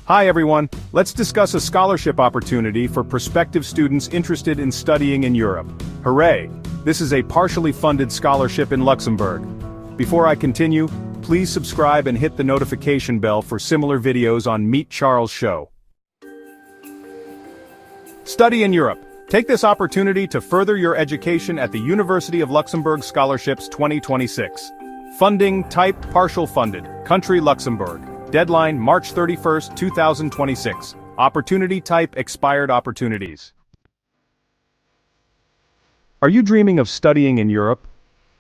Hi everyone, let's discuss a scholarship opportunity for prospective students interested in studying in Europe. Hooray! This is a partially funded scholarship in Luxembourg. Before I continue, please subscribe and hit the notification bell for similar videos on Meet Charles Show. Study in Europe. Take this opportunity to further your education at the University of Luxembourg Scholarships 2026. Funding type partial funded. Country Luxembourg. Deadline March 31st, 2026. Opportunity type expired opportunities. Are you dreaming of studying in Europe?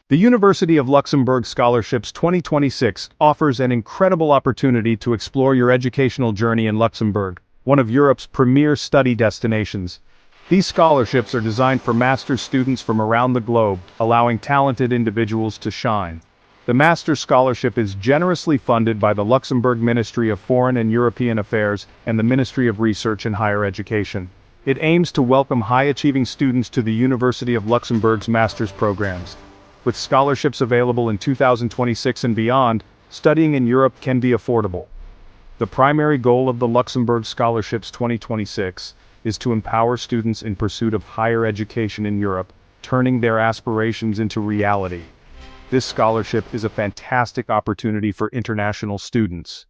The University of Luxembourg Scholarships 2026 offers an incredible opportunity to explore your educational journey in Luxembourg, one of Europe's premier study destinations. These scholarships are designed for master's students from around the globe, allowing talented individuals to shine. The Master's Scholarship is generously funded by the Luxembourg Ministry of Foreign and European Affairs and the Ministry of Research and Higher Education. It aims to welcome high-achieving students to the University of Luxembourg's master's programs. With scholarships available in 2026 and beyond, studying in Europe can be affordable. The primary goal of the Luxembourg Scholarships 2026 is to empower students in pursuit of higher education in Europe, turning their aspirations into reality. This scholarship is a fantastic opportunity for international students.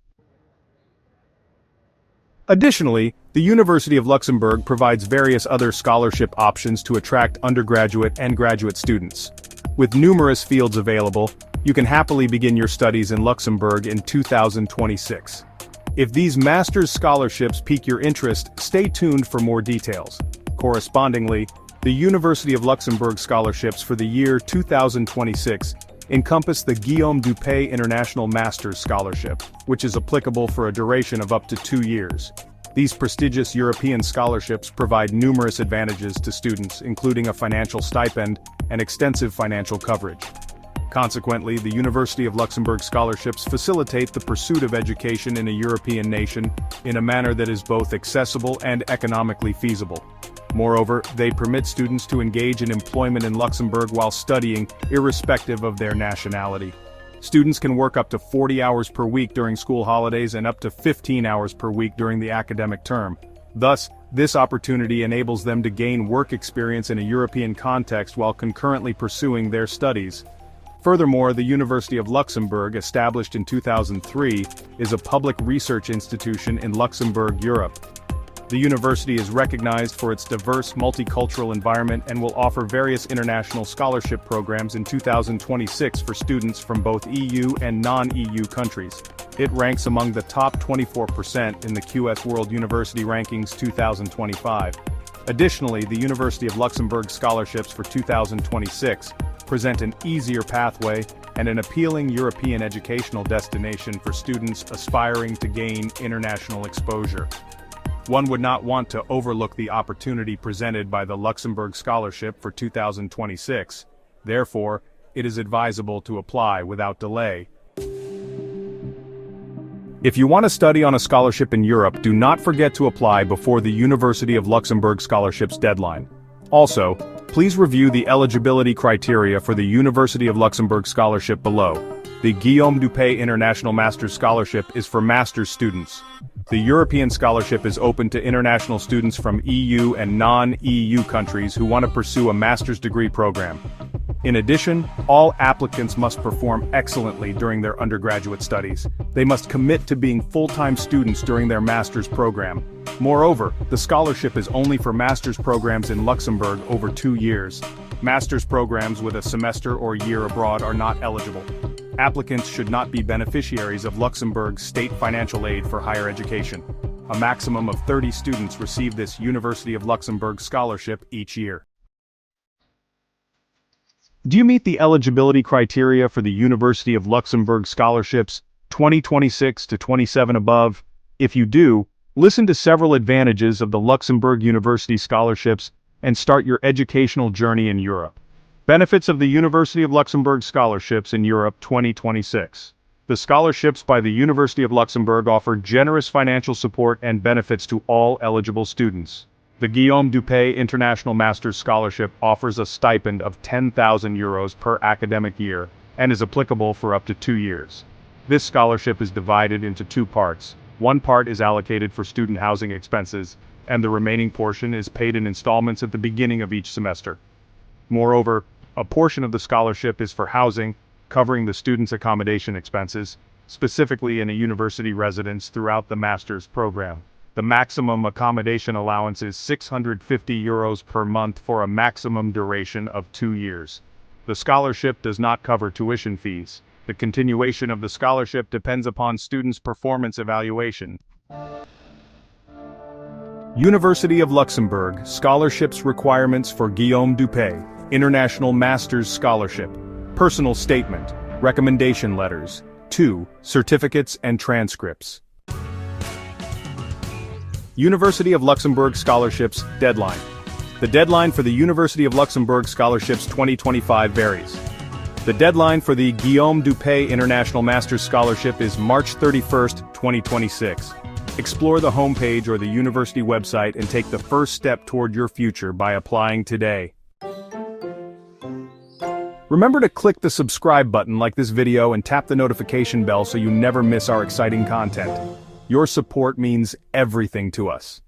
Additionally, the University of Luxembourg provides various other scholarship options to attract undergraduate and graduate students. With numerous fields available, you can happily begin your studies in Luxembourg in 2026. If these master's scholarships pique your interest, stay tuned for more details. Correspondingly, the University of Luxembourg scholarships for the year 2026 encompass the Guillaume Dupay International Master's Scholarship, which is applicable for a duration of up to 2 years. These prestigious European scholarships provide numerous advantages to students, including a financial stipend and extensive financial coverage. Consequently, the University of Luxembourg scholarships facilitate the pursuit of education in a European nation in a manner that is both accessible and economically feasible. Moreover, they permit students to engage in employment in Luxembourg while studying, irrespective of their nationality. Students can work up to 40 hours per week during school holidays and up to 15 hours per week during the academic term. Thus, this opportunity enables them to gain work experience in a European context while concurrently pursuing their studies. Furthermore, the University of Luxembourg, established in 2003, is a public research institution in Luxembourg, Europe. The university is recognized for its diverse multicultural environment and will offer various international scholarship programs in 2026 for students from both EU and non-EU countries. It ranks among the top 24% in the QS World University Rankings 2025. Additionally, the University of Luxembourg scholarships for 2026 present an easier pathway and an appealing European educational destination for students aspiring to gain international exposure. One would not want to overlook the opportunity presented by the Luxembourg Scholarship for 2026. Therefore, it is advisable to apply without delay. If you want to study on a scholarship in Europe, do not forget to apply before the University of Luxembourg Scholarships deadline. Also, please review the eligibility criteria for the University of Luxembourg Scholarship below. The Guillaume Dupay International Master's Scholarship is for master's students. The European Scholarship is open to international students from EU and non-EU countries who want to pursue a master's degree program. In addition, all applicants must perform excellently during their undergraduate studies. They must commit to being full-time students during their master's program. Moreover, the scholarship is only for master's programs in Luxembourg over 2 years. Master's programs with a semester or year abroad are not eligible. Applicants should not be beneficiaries of Luxembourg's state financial aid for higher education. A maximum of 30 students receive this University of Luxembourg scholarship each year. Do you meet the eligibility criteria for the University of Luxembourg scholarships 2026 to 27 above? If you do, listen to several advantages of the Luxembourg University scholarships and start your educational journey in Europe. Benefits of the University of Luxembourg Scholarships in Europe 2026. The scholarships by the University of Luxembourg offer generous financial support and benefits to all eligible students. The Guillaume Dupay International Master's Scholarship offers a stipend of €10,000 per academic year and is applicable for up to 2 years. This scholarship is divided into 2 parts. One part is allocated for student housing expenses, and the remaining portion is paid in installments at the beginning of each semester. Moreover, a portion of the scholarship is for housing, covering the student's accommodation expenses, specifically in a university residence throughout the master's program. The maximum accommodation allowance is €650 per month for a maximum duration of 2 years. The scholarship does not cover tuition fees. The continuation of the scholarship depends upon students' performance evaluation. University of Luxembourg Scholarships Requirements for Guillaume Dupay, International Master's Scholarship, Personal Statement, Recommendation Letters, 2. Certificates and Transcripts. University of Luxembourg Scholarships Deadline. The deadline for the University of Luxembourg Scholarships 2025 varies. The deadline for the Guillaume Dupay International Master's Scholarship is March 31, 2026. Explore the homepage or the university website and take the first step toward your future by applying today. Remember to click the subscribe button like this video and tap the notification bell so you never miss our exciting content. Your support means everything to us.